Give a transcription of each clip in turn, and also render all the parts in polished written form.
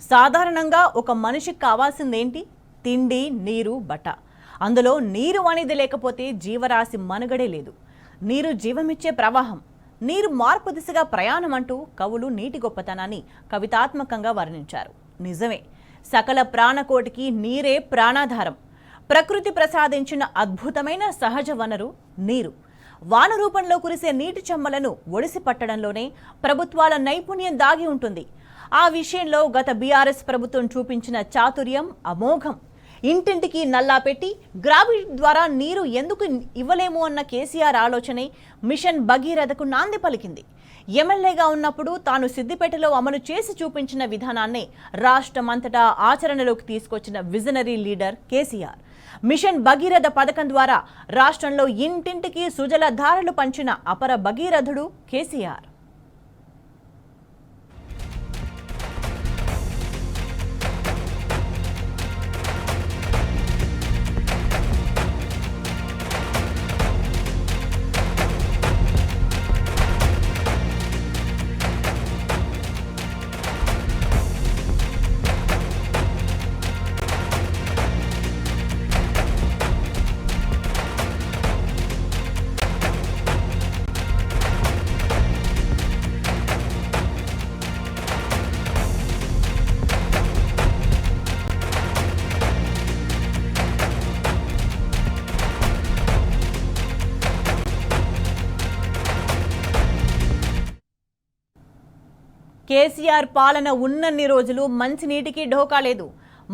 సాధారణంగా ఒక మనిషికి కావాల్సిందేంటి? తిండి, నీరు, బట్ట. అందులో నీరు అనేది లేకపోతే జీవరాశి మనుగడే లేదు. నీరు జీవమిచ్చే ప్రవాహం. నీరు మార్పు దిశగా ప్రయాణం అంటూ కవులు నీటి గొప్పతనాన్ని కవితాత్మకంగా వర్ణించారు. నిజమే, సకల ప్రాణకోటికి నీరే ప్రాణాధారం. ప్రకృతి ప్రసాదించిన అద్భుతమైన సహజ వనరు నీరు. వాన రూపంలో కురిసే నీటి చెమ్మలను ఒడిసి పట్టడంలోనే ప్రభుత్వాల నైపుణ్యం దాగి ఉంటుంది. ఆ విషయంలో గత బీఆర్ఎస్ ప్రభుత్వం చూపించిన చాతుర్యం అమోఘం. ఇంటింటికి నల్లా పెట్టి గ్రావిటీ ద్వారా నీరు ఎందుకు ఇవ్వలేము అన్న కేసీఆర్ ఆలోచనే మిషన్ భగీరథకు నాంది పలికింది. ఎమ్మెల్యేగా ఉన్నప్పుడు తాను సిద్దిపేటలో అమలు చేసి చూపించిన విధానాన్ని రాష్ట్రమంతటా ఆచరణలోకి తీసుకొచ్చిన visionary leader KCR. Mission Bhagiratha పథకం ద్వారా రాష్ట్రంలో ఇంటింటికి సుజల ధారలు పంచిన అపర భగీరథుడు కేసీఆర్. కేసీఆర్ పాలన ఉన్నన్ని రోజులు మంచినీటికి ఢోకా లేదు.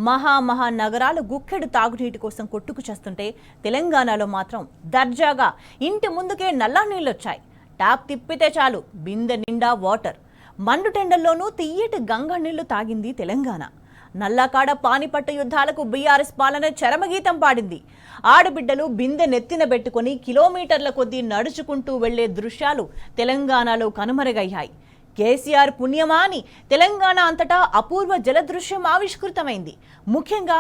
మహా నగరాలు గుక్కెడు తాగునీటి కోసం కొట్టుకు చేస్తుంటే తెలంగాణలో మాత్రం దర్జాగా ఇంటి ముందుకే నల్లా నీళ్ళొచ్చాయి. ట్యాప్ తిప్పితే చాలు బిందె నిండా వాటర్. మండుటెండల్లోనూ తీయటి గంగా నీళ్లు తాగింది తెలంగాణ. నల్లాకాడ పానిపట్టు యుద్ధాలకు బీఆర్ఎస్ పాలన చరమగీతం పాడింది. ఆడబిడ్డలు బిందె నెత్తిన పెట్టుకుని కిలోమీటర్ల కొద్దీ నడుచుకుంటూ వెళ్లే దృశ్యాలు తెలంగాణలో కనుమరుగయ్యాయి. కేసీఆర్ పుణ్యమా అని తెలంగాణ అంతటా అపూర్వ జలదృశ్యం ఆవిష్కృతమైంది. ముఖ్యంగా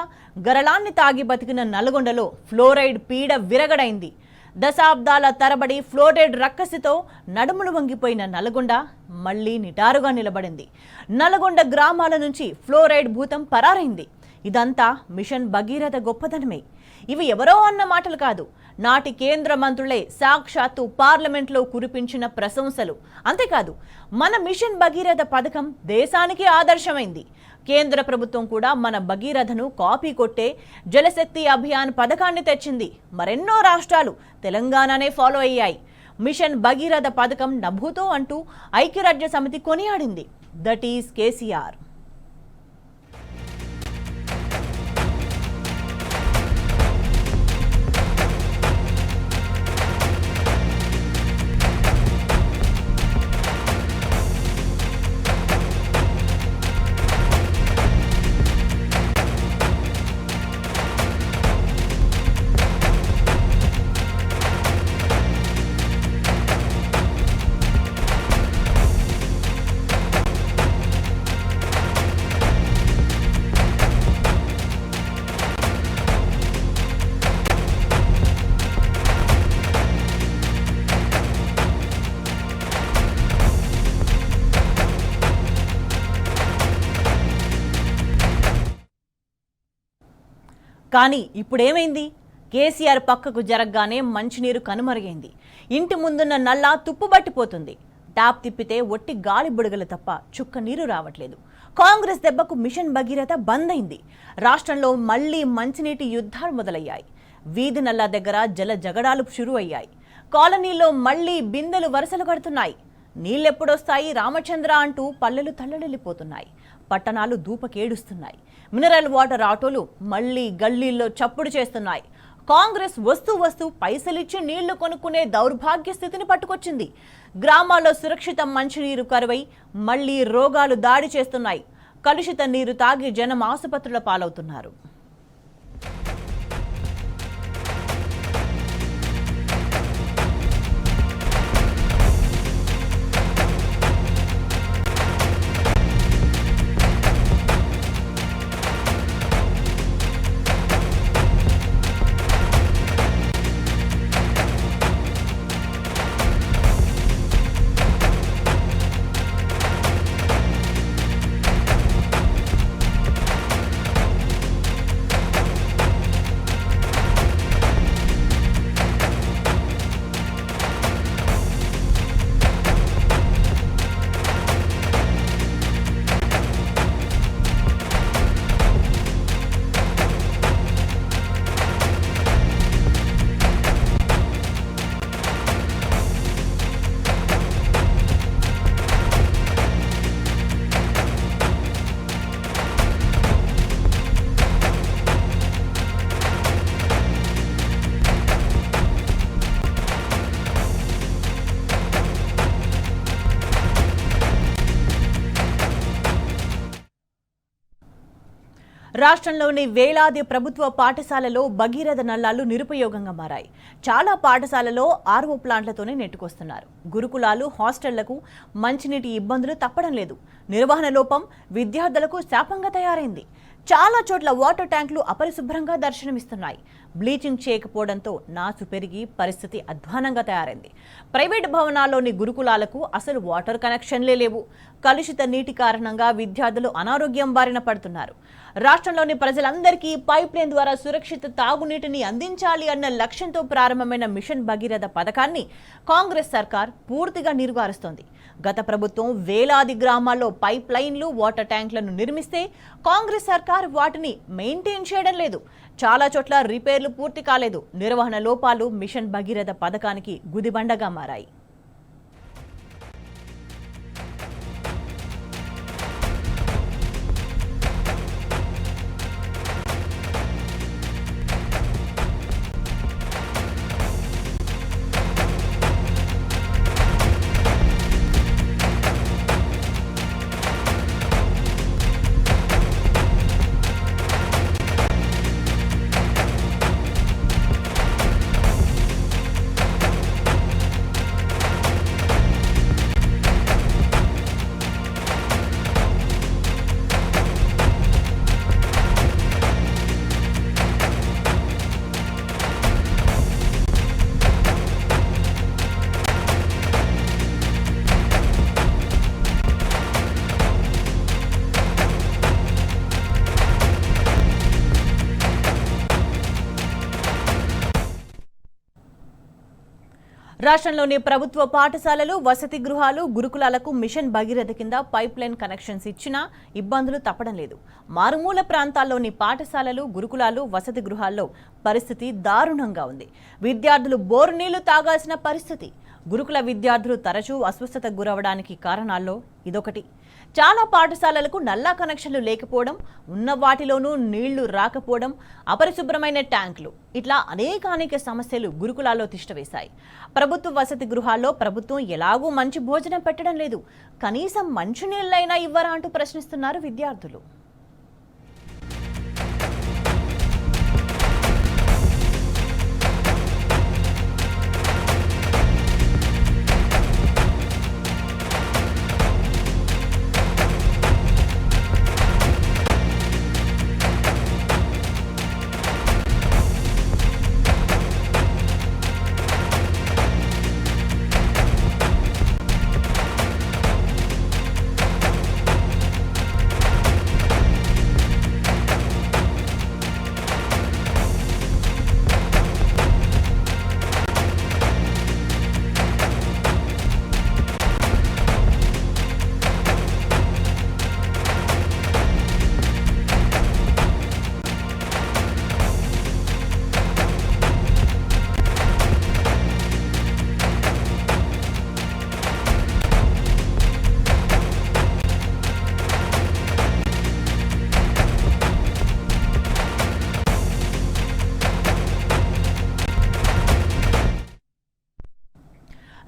గరళాన్ని తాగి బతికిన నల్గొండలో ఫ్లోరైడ్ పీడ విరగడైంది. దశాబ్దాల తరబడి ఫ్లోరైడ్ రక్కసితో నడుములు వంగిపోయిన నల్గొండ మళ్లీ నిటారుగా నిలబడింది. నల్గొండ గ్రామాల నుంచి ఫ్లోరైడ్ భూతం పరారైంది. ఇదంతా మిషన్ భగీరథ గొప్పదనమే. ఇవి ఎవరో అన్న మాటలు కాదు, నాటి కేంద్ర మంత్రులే సాక్షాత్తు పార్లమెంట్లో కురిపించిన ప్రశంసలు. అంతేకాదు, మన మిషన్ భగీరథ పథకం దేశానికి ఆదర్శమైంది. కేంద్ర ప్రభుత్వం కూడా మన భగీరథను కాపీ కొట్టే జలశక్తి అభియాన్ పథకాన్ని తెచ్చింది. మరెన్నో రాష్ట్రాలు తెలంగాణనే ఫాలో అయ్యాయి. మిషన్ భగీరథ పథకం నభూతో అంటూ ఐక్యరాజ్య సమితి కొనియాడింది. That is KCR. కానీ ఇప్పుడేమైంది? కేసీఆర్ పక్కకు జరగగానే మంచినీరు కనుమరుగైంది. ఇంటి ముందున్న నల్లా తుప్పుబట్టిపోతుంది. ట్యాప్ తిప్పితే ఒట్టి గాలి బుడగలు తప్ప చుక్క నీరు రావట్లేదు. కాంగ్రెస్ దెబ్బకు మిషన్ భగీరథ బంద్ అయింది. రాష్ట్రంలో మళ్లీ మంచినీటి యుద్ధాలు మొదలయ్యాయి. వీధి నల్లా దగ్గర జల జగడాలు షురు అయ్యాయి. కాలనీలో మళ్లీ బిందెలు వరుసలు కడుతున్నాయి. నీళ్ళెప్పుడొస్తాయి రామచంద్ర అంటూ పల్లెలు తల్లడిల్లిపోతున్నాయి. పట్టణాలు దూపకేడుస్తున్నాయి. మినరల్ వాటర్ ఆటోలు మళ్లీ గల్లీల్లో చప్పుడు చేస్తున్నాయి. కాంగ్రెస్ వస్తూ పైసలిచ్చి నీళ్లు కొనుక్కునే దౌర్భాగ్య స్థితిని పట్టుకొచ్చింది. గ్రామాల్లో సురక్షిత మంచినీరు కరువై మళ్లీ రోగాలు దాడి చేస్తున్నాయి. కలుషిత నీరు తాగి జనం ఆసుపత్రుల పాలవుతున్నారు. రాష్ట్రంలోని వేలాది ప్రభుత్వ పాఠశాలలో భగీరథ నల్లాలు నిరుపయోగంగా మారాయి. చాలా పాఠశాలలో ఆర్ఓ ప్లాంట్లతోనే నెట్టుకొస్తున్నారు. గురుకులాలు, హాస్టళ్లకు మంచినీటి ఇబ్బందులు తప్పడం లేదు. నిర్వహణ లోపం విద్యార్థులకు శాపంగా తయారైంది. చాలా చోట్ల వాటర్ ట్యాంకులు అపరిశుభ్రంగా దర్శనమిస్తున్నాయి. బ్లీచింగ్ చేయకపోవడంతో నాసు పెరిగి పరిస్థితి అధ్వానంగా తయారైంది. ప్రైవేటు భవనాల్లోని గురుకులాలకు అసలు వాటర్ కనెక్షన్లే లేవు. కలుషిత నీటి కారణంగా విద్యార్థులు అనారోగ్యం బారిన పడుతున్నారు. రాష్ట్రంలోని ప్రజలందరికీ పైప్ లైన్ ద్వారా సురక్షిత తాగునీటిని అందించాలి అన్న లక్ష్యంతో ప్రారంభమైన మిషన్ భగీరథ పథకాన్ని కాంగ్రెస్ సర్కార్ పూర్తిగా నీరుగారుస్తోంది. గత ప్రభుత్వం వేలాది గ్రామాల్లో పైప్ లైన్లు, వాటర్ ట్యాంకులను నిర్మిస్తే కాంగ్రెస్ సర్కార్ వాటిని మెయింటైన్ చేయడం లేదు. చాలా చోట్ల రిపేర్లు పూర్తి కాలేదు. నిర్వహణ లోపాలు మిషన్ భగీరథ పథకానికి గుదిబండగా మారాయి. రాష్ట్రంలోని ప్రభుత్వ పాఠశాలలు, వసతి గృహాలు, గురుకులాలకు మిషన్ భగీరథ కింద పైప్ లైన్ కనెక్షన్స్ ఇచ్చినా ఇబ్బందులు తప్పడం లేదు. మారుమూల ప్రాంతాల్లోని పాఠశాలలు, గురుకులాలు, వసతి గృహాల్లో పరిస్థితి దారుణంగా ఉంది. విద్యార్థులు బోరు నీళ్లు తాగాల్సిన పరిస్థితి. గురుకుల విద్యార్థులు తరచూ అస్వస్థతకు గురవడానికి కారణాల్లో ఇదొకటి. చాలా పాఠశాలలకు నల్లా కనెక్షన్లు లేకపోవడం, ఉన్న వాటిలోనూ నీళ్లు రాకపోవడం, అపరిశుభ్రమైన ట్యాంకులు, ఇట్లా అనేక సమస్యలు గురుకులాల్లో తిష్టవేశాయి. ప్రభుత్వ వసతి గృహాల్లో ప్రభుత్వం ఎలాగూ మంచి భోజనం పెట్టడం లేదు. కనీసం మంచినీళ్ళైనా ఇవ్వరా అంటూ ప్రశ్నిస్తున్నారు విద్యార్థులు.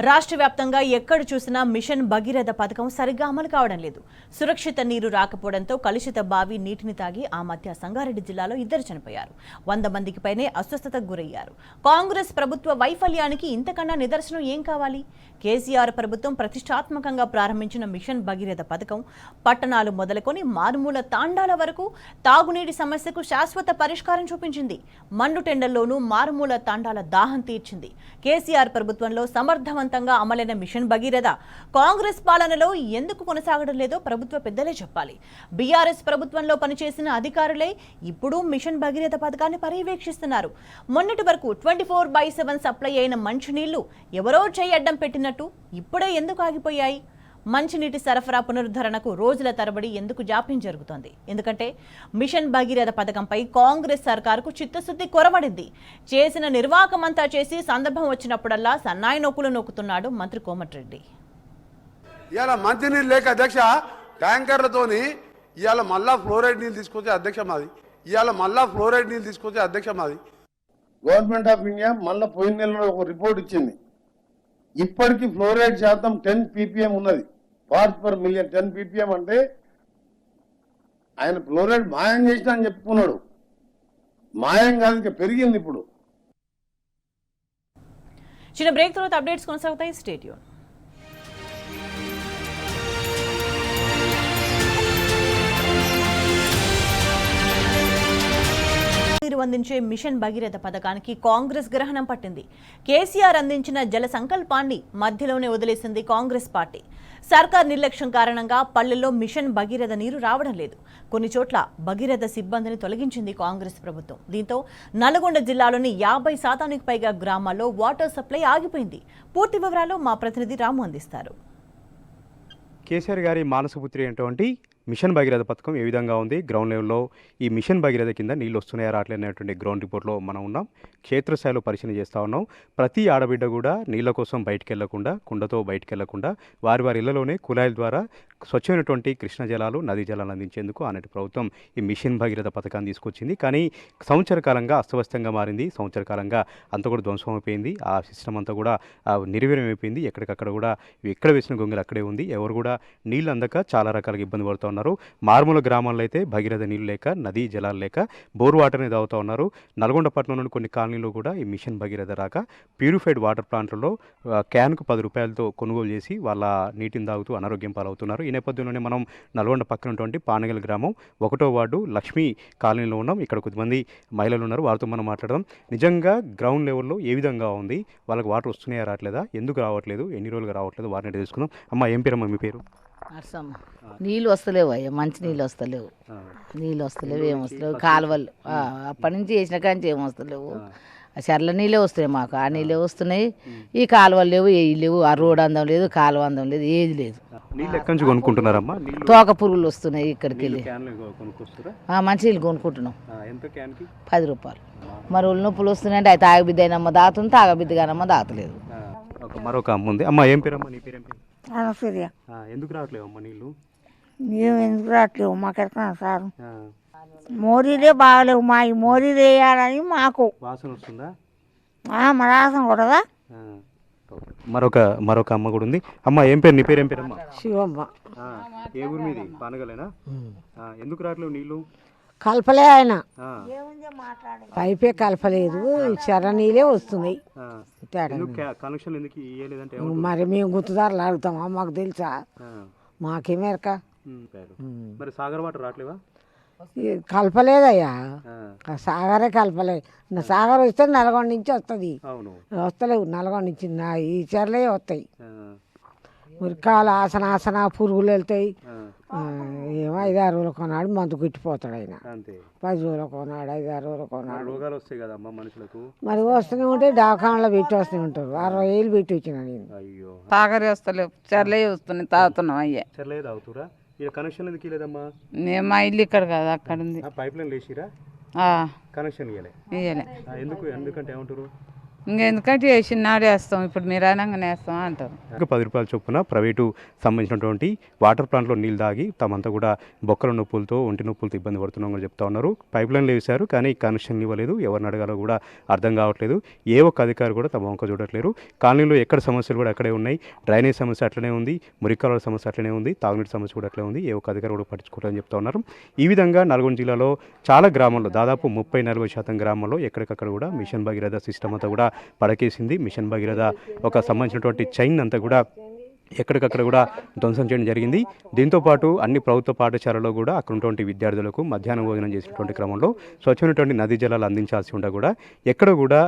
రాష్ట్ర వ్యాప్తంగా ఎక్కడ చూసినా మిషన్ భగీరథ పథకం సరిగ్గా అమలు కావడం లేదు. సురక్షిత నీరు రాకపోవడంతో కలుషిత బావి నీటిని తాగి ఆ మధ్య సంగారెడ్డి జిల్లాలో 2 చనిపోయారు. 100 మందికి పైనే అస్వస్థతకు గురయ్యారు. కాంగ్రెస్ ప్రభుత్వ వైఫల్యానికి ఇంతకన్నా నిదర్శనం ఏం కావాలి? కేసీఆర్ ప్రభుత్వం ప్రతిష్టాత్మకంగా ప్రారంభించిన మిషన్ భగీరథ పథకం పట్టణాలు మొదలుకొని మారుమూల తాండాల వరకు తాగునీటి సమస్యకు శాశ్వత పరిష్కారం చూపించింది. మండుటెండల్లోనూ మారుమూల తాండాల దాహం తీర్చింది. కేసీఆర్ ప్రభుత్వంలో సమర్థవంతంగా అమలైన మిషన్ భగీరథ కాంగ్రెస్ పాలనలో ఎందుకు కొనసాగడం లేదో ప్రభుత్వ పెద్దలే చెప్పాలి. బీఆర్ఎస్ ప్రభుత్వంలో పనిచేసిన అధికారులే ఇప్పుడు మిషన్ భగీరథ పథకాన్ని పర్యవేక్షిస్తున్నారు. మొన్నటి వరకు 24/7 సప్లై అయిన మంచినీళ్లు ఎవరో చేయడ్డం పెట్టినట్టు ఇప్పుడే ఎందుకు ఆగిపోయాయి? మంచినీటి సరఫరా పునరుద్ధరణకు రోజుల తరబడి ఎందుకు జాప్యం జరుగుతోంది? ఎందుకంటే మిషన్ భగీరథ పథకంపై కాంగ్రెస్ సర్కారుకు చిత్తశుద్ధి కొరవడింది. చేసిన నిర్వాకమంతా చేసి సందర్భం వచ్చినప్పుడల్లా సన్నాయి నొక్కులు నొక్కుతున్నాడు మంత్రి కోమటిరెడ్డి. ఇవాళ మంచినీళ్ళు లేక అధ్యక్ష ట్యాంకర్లతోని ఇవాళ మళ్ళా ఫ్లోరైడ్ నీళ్ళు తీసుకొచ్చే అధ్యక్ష మాది. గవర్నమెంట్ ఆఫ్ ఇండియా మళ్ళీ పోయిన నెలలో ఒక రిపోర్ట్ ఇచ్చింది. ఇప్పటికీ ఫ్లోరైడ్ శాతం 10 ppm ఉన్నది. Parts per million. 10 ppm అంటే ఆయన ఫ్లోరైడ్ మాయం చేసిన అని చెప్పుకున్నాడు. మాయం కాదు, ఇంకా పెరిగింది ఇప్పుడు. చిన్న బ్రేక్ తర్వాత అప్డేట్స్ కొనసాగుతాయి. Stay tune. నీరు అందించే మిషన్ భగీరథ పథకానికి కాంగ్రెస్ గ్రహణం పట్టింది. కేసీఆర్ అందించిన జల సంకల్పాన్ని మధ్యలోనే వదిలేసింది కాంగ్రెస్ పార్టీ. సర్కార్ నిర్లక్ష్యం కారణంగా పల్లెల్లో మిషన్ భగీరథ నీరు రావడం లేదు. కొన్ని చోట్ల భగీరథ సిబ్బందిని తొలగించింది కాంగ్రెస్ ప్రభుత్వం. దీంతో నల్గొండ జిల్లాలోని 50% పైగా గ్రామాల్లో వాటర్ సప్లై ఆగిపోయింది. పూర్తి వివరాలు మా ప్రతినిధి రాము అందిస్తారు. కేసీఆర్ గారి మానసపుత్రి అయినటువంటి మిషన్ భగీరథ పథకం ఏ విధంగా ఉంది, గ్రౌండ్ లెవెల్లో ఈ మిషన్ భగీరథ కింద నీళ్ళు వస్తున్నాయా రావట్లేదు అనేటువంటి గ్రౌండ్ రిపోర్ట్లో మనం ఉన్నాం. క్షేత్రస్థాయిలో పరిశీలన చేస్తూ ఉన్నాం. ప్రతి ఆడబిడ్డ కూడా నీళ్ళ కోసం బయటికి వెళ్లకుండా, కుండతో బయటికి వెళ్లకుండా వారి ఇళ్లలోనే కుళాయిల ద్వారా స్వచ్ఛమైనటువంటి కృష్ణ జలాలు, నదీ జలాలు అందించేందుకు ఆనాటి ప్రభుత్వం ఈ మిషన్ భగీరథ పథకాన్ని తీసుకొచ్చింది. కానీ సంవత్సర కాలంగా అస్తవ్యస్తంగా మారింది. సంవత్సర కాలంగా అంతా కూడా ధ్వంసం అయిపోయింది. ఆ సిస్టమ్ అంతా కూడా నిర్వీర్యం అయిపోయింది. ఎక్కడికక్కడ కూడా ఎక్కడ వేసిన గొంగలు అక్కడే ఉంది. ఎవరు కూడా నీళ్ళు అందక చాలా రకాలుగా ఇబ్బంది పడుతూ ఉన్నారు. మారుమూల గ్రామాల్లో అయితే భగీరథ నీళ్ళు లేక, నదీ జలాలు లేక బోర్ వాటర్ని తాగుతూ ఉన్నారు. నల్గొండ పట్టణంలోని కొన్ని కాలనీలో కూడా ఈ మిషన్ భగీరథ రాక ప్యూరిఫైడ్ వాటర్ ప్లాంట్లలో క్యాన్కు 10 రూపాయలతో కొనుగోలు చేసి వాళ్ళ నీటిని తాగుతూ అనారోగ్యం పాలవుతున్నారు. ఈ నేపథ్యంలోనే మనం నల్గొండ పక్కన ఉన్నటువంటి పానగల్ గ్రామం 1వ వార్డు లక్ష్మీ కాలనీలో ఉన్నాం. ఇక్కడ కొద్దిమంది మహిళలు ఉన్నారు, వారితో మనం మాట్లాడదాం. నిజంగా గ్రౌండ్ లెవెల్లో ఏ విధంగా ఉంది, వాళ్ళకి వాటర్ వస్తున్నాయా రావట్లేదా, ఎందుకు రావట్లేదు, ఎన్ని రోజులుగా రావట్లేదు, వారిని తెలుసుకుందాం. అమ్మ ఏం పేరమ్మా మీ పేరు? అర్సమ్మ. నీళ్ళు వస్తలేవు అయ్యా, మంచి నీళ్ళు వస్తలేవు, నీళ్ళు వస్తలేవు, ఏం వస్తలేవు. కాలువలు అప్పటి నుంచి వేసిన కానీ ఏం వస్తలేవు. ఆ చెర్ల నీళ్ళే వస్తున్నాయి మాకు, ఆ నీళ్ళే వస్తున్నాయి. ఈ కాలువలు లేవు, ఏ లేవు, ఆ రోడ్ అందం లేదు, కాలువ అందం లేదు, ఏది లేదు. నీళ్ళు ఎక్కడి నుంచి కొనుక్కుంటున్నారమ్మా? తోక పురుగులు వస్తున్నాయి ఇక్కడికి వెళ్ళి. మంచి నీళ్ళు కొనుక్కుంటున్నాం. 10 రూపాయలు. మరి ఒళ్ళు నొప్పులు వస్తున్నాయంటే అది తాగబిద్దైనమ్మ దాతుంది, తాగబిద్దగానమ్మ దాతలేదు. మరొక అమ్మ ఉంది. అమ్మ ఏం పేరమ్మా నీ పేరు? అనసూయ. ఎందుకు రావట్లేవు అమ్మ నీళ్ళు? మేము ఎందుకు రావట్లేవు మాకు ఎక్కడ సార్, మోరీలే బాగలేవు. మా ఈ మోరీలు వేయాలని మాకు వాసన వస్తుందా? మా రాసం కూడదా. మరొక అమ్మ కూడా ఉంది. అమ్మ ఏం పేరు? నీ పేరు ఏం పేరమ్మా? శివమ్మ. ఏ ఊరు మీది? పానగలేనా? ఎందుకు రావట్లేవు నీళ్ళు? కలపలే ఆయన, పైపే కలపలేదు, చెర నీళ్ళే వస్తున్నాయి. కనెక్షన్ ఎందుకు ఇయ్యలేదంటే మరి మేము గుర్తుదారులు అడుగుతామా, మాకు తెలుసా, మాకేమేరక. మరి సాగర్ వాటర్ రావట్లేవా? కలపలేదయ్యా, సాగరే కలపలేదు. సాగర్ వస్తే నల్గొండ నుంచి వస్తుంది, వస్తలేవు. నల్గొండ నుంచి ఈ చెరలే వస్తాయి. మురికాలు ఆసన పురుగులు వెళ్తాయి. ఏమో 5-6 రోజులు కొన్నాడు మందు గుట్టిపోతాడు ఆయన. 10 రోజులు కొన్నాడు, 5-6 రోజులు కొన్నాడు. రోగాలు వస్తాయి కదమ్మా మనుషులకు. మరి వస్తూనే ఉంటే దవాఖానలో పెట్టి వస్తూనే ఉంటారు. 60 ఏళ్ళు పెట్టి వచ్చిన నేను. అయ్యో, తాగరే వస్తలేవు, చెర్లే వస్తున్నాయి, తాగుతున్నాం. అయ్యే చెర్లే తాగుతురా? కనెక్షన్ ఎందుకు ఇవ్వలేదమ్మా? మేము మా ఇల్లు ఇక్కడ కాదు, అక్కడ ఉంది. Pipe line వేసిరా? కనెక్షన్ ఇవ్వలే. ఎందుకంటే ఏమంటారు? ఇంకెందుకంటే వేసినాడు వేస్తాం, ఇప్పుడు మీరు అనగానే వేస్తాం అంటారు. 10 రూపాయల చొప్పున ప్రైవేటు సంబంధించినటువంటి వాటర్ ప్లాంట్లో నీళ్ళు తాగి తమంతా కూడా బొక్కల నొప్పులతో, ఒంటి నొప్పులతో ఇబ్బంది పడుతున్నాం అని చెప్తా ఉన్నారు. పైప్ లైన్లు వేశారు కానీ కనెక్షన్ ఇవ్వలేదు. ఎవరిని అడగాలో కూడా అర్థం కావట్లేదు. ఏ ఒక్క అధికారి కూడా తమ వంక చూడట్లేరు. కాలనీలో ఎక్కడ సమస్యలు కూడా అక్కడే ఉన్నాయి. డ్రైనేజ్ సమస్య అట్లనే ఉంది, మురికాల సమస్య అట్లనే ఉంది, తాగునీటి సమస్య కూడా అట్లే ఉంది. ఏ ఒక్క అధికారి కూడా పట్టించుకోవట్లేదని చెప్తా ఉన్నారు. ఈ విధంగా నల్గొండ జిల్లాలో చాలా గ్రామాల్లో, దాదాపు 30-40% గ్రామాల్లో ఎక్కడికక్కడ కూడా మిషన్ భగీరథ సిస్టమ్ అంతా కూడా పడకేసింది. మిషన్ భగీరథ ఒక సంబంధించినటువంటి చైన్ అంతా కూడా ఎక్కడికక్కడ కూడా ధ్వంసం చేయడం జరిగింది. దీంతోపాటు అన్ని ప్రభుత్వ పాఠశాలలో కూడా అక్కడ ఉన్నటువంటి విద్యార్థులకు మధ్యాహ్నం భోజనం చేసినటువంటి క్రమంలో స్వచ్ఛమైనటువంటి నదీ జలాలు అందించాల్సి ఉండా కూడా ఎక్కడ కూడా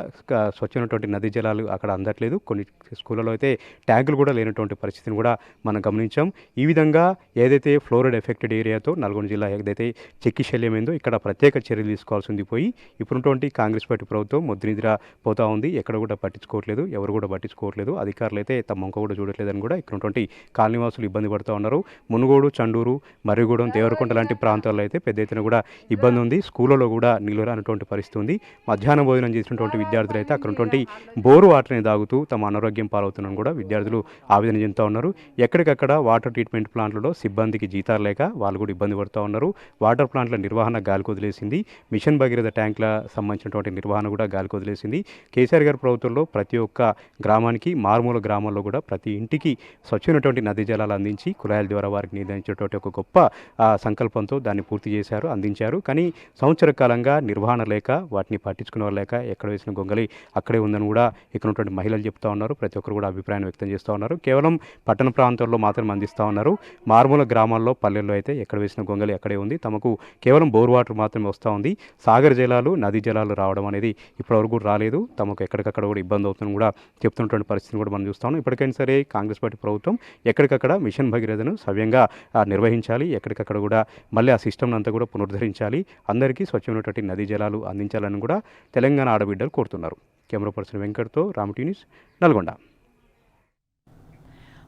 స్వచ్ఛమైనటువంటి నదీ జలాలు అక్కడ అందట్లేదు. కొన్ని స్కూళ్ళలో అయితే ట్యాంకులు కూడా లేనటువంటి పరిస్థితిని కూడా మనం గమనించాం. ఈ విధంగా ఏదైతే ఫ్లోరైడ్ ఎఫెక్టెడ్ ఏరియాతో నల్గొండ జిల్లా ఏదైతే చెక్కి శల్యమైందో ఇక్కడ ప్రత్యేక చర్యలు తీసుకోవాల్సింది పోయి ఇప్పుడున్నటువంటి కాంగ్రెస్ పార్టీ ప్రభుత్వం ముద్రనిద్ర పోతా ఉంది. ఎక్కడ కూడా పట్టించుకోవట్లేదు, ఎవరు కూడా పట్టించుకోవట్లేదు. అధికారులు అయితే తమ మొంక కూడా చూడట్లేదని కూడా ఉన్నటువంటి కాలనీవాసులు ఇబ్బంది పడుతూ ఉన్నారు. మునుగోడు, చండూరు, మర్రిగూడెం, దేవరకొండ లాంటి ప్రాంతాల్లో అయితే పెద్ద ఎత్తున కూడా ఇబ్బంది ఉంది. స్కూళ్ళలో కూడా నీళ్ళు రానటువంటి పరిస్థితి ఉంది. మధ్యాహ్నం భోజనం చేసినటువంటి విద్యార్థులు అయితే అక్కడ ఉన్నటువంటి బోరు వాటర్ని తాగుతూ తమ అనారోగ్యం పాలవుతున్నారని కూడా విద్యార్థులు ఆవేదన చెందుతూ ఉన్నారు. ఎక్కడికక్కడ వాటర్ ట్రీట్మెంట్ ప్లాంట్లలో సిబ్బందికి జీతాలు లేక వాళ్ళు కూడా ఇబ్బంది పడుతూ ఉన్నారు. వాటర్ ప్లాంట్ల నిర్వహణ గాలికి వదిలేసింది. మిషన్ భగీరథ ట్యాంకుల సంబంధించినటువంటి నిర్వహణ కూడా గాలికి వదిలేసింది. కేసీఆర్ గారి ప్రభుత్వంలో ప్రతి ఒక్క గ్రామానికి, మారుమూల గ్రామాల్లో కూడా ప్రతి ఇంటికి స్వచ్ఛమైనటువంటి నదీ జలాలు అందించి కుళాయిల ద్వారా వారికి నిర్ణయించేటువంటి ఒక గొప్ప సంకల్పంతో దాన్ని పూర్తి చేశారు, అందించారు. కానీ సంవత్సర కాలంగా నిర్వహణ లేక వాటిని పట్టించుకునే వాళ్ళు లేక ఎక్కడ వేసిన గొంగలి అక్కడే ఉందని కూడా ఇక్కడ ఉన్నటువంటి మహిళలు చెప్తా ఉన్నారు. ప్రతి ఒక్కరు కూడా అభిప్రాయం వ్యక్తం చేస్తూ ఉన్నారు. కేవలం పట్టణ ప్రాంతాల్లో మాత్రమే అందిస్తూ ఉన్నారు. మారుమూల గ్రామాల్లో పల్లెల్లో అయితే ఎక్కడ వేసిన గొంగలి అక్కడే ఉంది. తమకు కేవలం బోర్ వాటర్ మాత్రమే వస్తూ ఉంది. సాగర్ జలాలు నదీ జలాలు రావడం అనేది ఇప్పటివరకు కూడా రాలేదు. తమకు ఎక్కడికక్కడ కూడా ఇబ్బంది అవుతుందని కూడా చెప్తున్నటువంటి పరిస్థితిని కూడా మనం చూస్తాం. ఇప్పటికైనా సరే కాంగ్రెస్ పార్టీ ప్రభుత్వం ఎక్కడికక్కడ మిషన్ భగీరథను సవ్యంగా నిర్వహించాలి. ఎక్కడికక్కడ కూడా మళ్ళీ ఆ సిస్టమ్ అంతా కూడా పునరుద్ధరించాలి. అందరికీ స్వచ్ఛమైనటువంటి నదీ జలాలు అందించాలని కూడా తెలంగాణ ఆడబిడ్డలు కోరుతున్నారు. కెమెరా పర్సన్ వెంకట్తో Ram TV news, Nalgonda.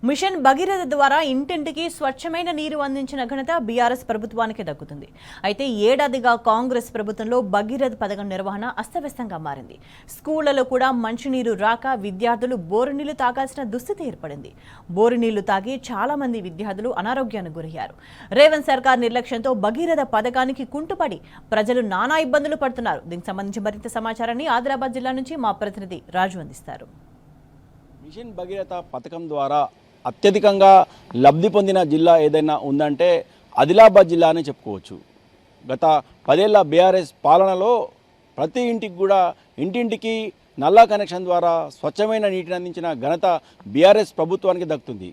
Mission Bhagiratha ద్వారా ఇంటింటికి స్వచ్ఛమైన నీరు అందించిన ఘనత బీఆర్ఎస్ ప్రభుత్వానికి దక్కుతుంది. అయితే ఏడాదిగా కాంగ్రెస్ ప్రభుత్వంలో భగీరథ పథకం నిర్వహణ అస్తవ్యస్తంగా మారింది. స్కూళ్లలో కూడా మంచినీరు రాక విద్యార్థులు బోరు నీళ్లు తాగాల్సిన దుస్థితి ఏర్పడింది. బోరు నీళ్లు తాగి చాలా మంది విద్యార్థులు అనారోగ్యానికి గురయ్యారు. రేవంత్ సర్కార్ నిర్లక్ష్యంతో భగీరథ పథకానికి కుంటుపడి ప్రజలు నానా ఇబ్బందులు పడుతున్నారు. దీనికి సంబంధించి మరింత సమాచారాన్ని ఆదిలాబాద్ జిల్లా నుంచి మా ప్రతినిధి రాజు అందిస్తారు. మిషన్ భగీరథ పథకం ద్వారా అత్యధికంగా లబ్ధి పొందిన జిల్లా ఏదైనా ఉందంటే ఆదిలాబాద్ జిల్లా అని చెప్పుకోవచ్చు. గత 10 ఏళ్ల బీఆర్ఎస్ పాలనలో ప్రతి ఇంటికి కూడా ఇంటింటికి నల్లా కనెక్షన్ ద్వారా స్వచ్ఛమైన నీటిని అందించిన ఘనత బీఆర్ఎస్ ప్రభుత్వానికి దక్కుతుంది.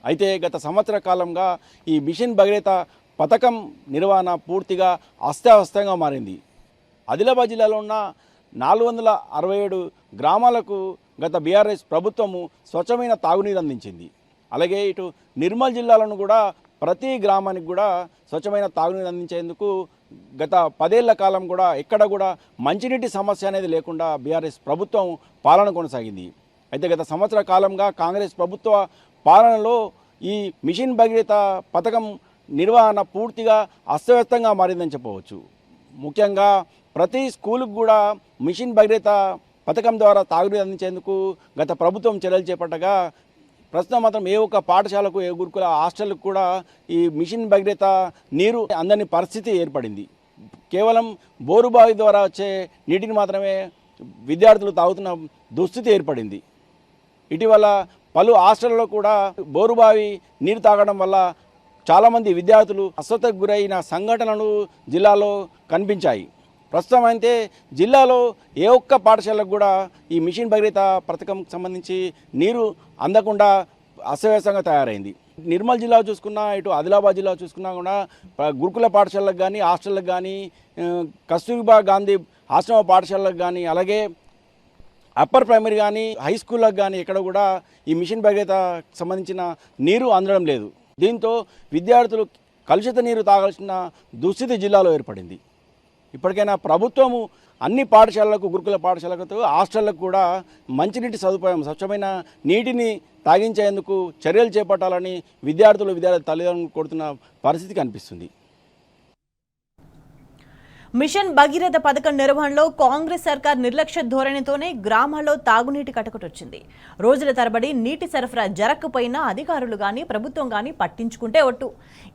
అయితే గత సంవత్సర కాలంగా ఈ మిషన్ భగీరథ పథకం నిర్వహణ పూర్తిగా అస్తవ్యస్తంగా మారింది. ఆదిలాబాద్ జిల్లాలో ఉన్న 467 గ్రామాలకు గత బీఆర్ఎస్ ప్రభుత్వము స్వచ్ఛమైన తాగునీరు అందించింది. అలాగే ఇటు నిర్మల్ జిల్లాలను కూడా ప్రతి గ్రామానికి కూడా స్వచ్ఛమైన తాగునీరు అందించేందుకు గత 10 ఏళ్ల కాలం కూడా ఎక్కడ కూడా మంచినీటి సమస్య అనేది లేకుండా బీఆర్ఎస్ ప్రభుత్వం పాలన కొనసాగింది. అయితే గత సంవత్సర కాలంగా కాంగ్రెస్ ప్రభుత్వ పాలనలో ఈ మిషన్ భగీరథ పథకం నిర్వహణ పూర్తిగా అస్తవ్యస్తంగా మారిందని చెప్పవచ్చు. ముఖ్యంగా ప్రతి స్కూలుకు కూడా మిషన్ భగీరథ పథకం ద్వారా తాగునీరు అందించేందుకు గత ప్రభుత్వం చర్యలు చేపట్టగా ప్రస్తుతం మాత్రం ఏ ఒక్క పాఠశాలకు ఏ గురుకుల హాస్టల్కు కూడా ఈ మిషన్ భగీరథ నీరు అందని పరిస్థితి ఏర్పడింది. కేవలం బోరుబావి ద్వారా వచ్చే నీటిని మాత్రమే విద్యార్థులు తాగుతున్న దుస్థితి ఏర్పడింది. ఇటీవల పలు హాస్టళ్లలో కూడా బోరుబావి నీరు తాగడం వల్ల చాలామంది విద్యార్థులు అస్వస్థతకు గురైన సంఘటనలు జిల్లాలో కనిపించాయి. ప్రస్తుతం అయితే జిల్లాలో ఏ ఒక్క పాఠశాలకు కూడా ఈ మిషన్ భగీరథ పథకం సంబంధించి నీరు అందకుండా అస్తవ్యస్తంగా తయారైంది. నిర్మల్ జిల్లా చూసుకున్నా, ఇటు ఆదిలాబాద్ జిల్లా చూసుకున్నా కూడా గురుకుల పాఠశాలకు కానీ హాస్టళ్ళకు కానీ కస్తూర్బా గాంధీ ఆశ్రమ పాఠశాలకు కానీ అలాగే అప్పర్ ప్రైమరీ కానీ హై స్కూళ్ళకు కానీ ఎక్కడ కూడా ఈ మిషన్ భగీరథ సంబంధించిన నీరు అందడం లేదు. దీంతో విద్యార్థులు కలుషిత నీరు తాగాల్సిన దుస్థితి జిల్లాలో ఏర్పడింది. ఇప్పటికైనా ప్రభుత్వము అన్ని పాఠశాలలకు గురుకుల పాఠశాలకు హాస్టళ్లకు కూడా మంచినీటి సదుపాయం స్వచ్ఛమైన నీటిని తాగించేందుకు చర్యలు చేపట్టాలని విద్యార్థుల తల్లిదండ్రులు కోరుతున్న పరిస్థితి కనిపిస్తుంది. మిషన్ భగీరథ పథకం నిర్వహణలో కాంగ్రెస్ సర్కార్ నిర్లక్ష్య ధోరణితోనే గ్రామాల్లో తాగునీటి కటకటొచ్చింది. రోజుల తరబడి నీటి సరఫరా జరగకపోయినా అధికారులు గాని ప్రభుత్వం గాని పట్టించుకుంటే ఒట్టు.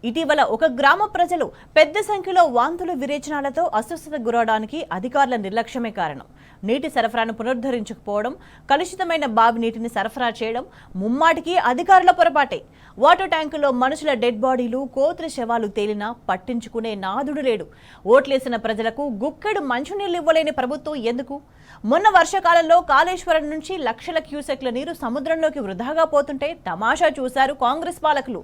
ఇటీవల ఒక గ్రామ ప్రజలు పెద్ద సంఖ్యలో వాంతులు విరేచనాలతో అస్వస్థతకు గురవడానికి అధికారుల నిర్లక్ష్యమే కారణం. నీటి సరఫరాను పునరుద్ధరించకపోవడం, కలుషితమైన బావి నీటిని సరఫరా చేయడం ముమ్మాటికి అధికారుల పొరపాటే. వాటర్ ట్యాంకుల్లో మనుషుల డెడ్ బాడీలు, కోతుల శవాలు తేలినా పట్టించుకునే నాదుడు లేడు. ఓట్లేసిన ప్రజలకు గుక్కెడు మంచినీళ్లు ఇవ్వలేని ప్రభుత్వం ఎందుకు? మొన్న వర్షాకాలంలో కాళేశ్వరం నుంచి లక్షల క్యూసెక్ల నీరు సముద్రంలోకి వృధాగా పోతుంటే తమాషా చూశారు కాంగ్రెస్ పాలకులు.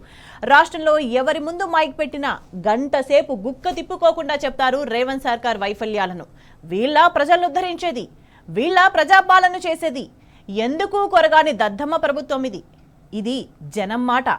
రాష్ట్రంలో ఎవరి ముందు మైక్ పెట్టినా గంట సేపు గుక్క తిప్పుకోకుండా చెప్తారు రేవంత్ సర్కార్ వైఫల్యాలను. వీళ్ళ ప్రజలను ఉద్ధరించేది, వీళ్ళ ప్రజాపాలన చేసేది. ఎందుకు కొరగాని దద్దమ్మ ప్రభుత్వం ఇది. ఇది జనం మాట.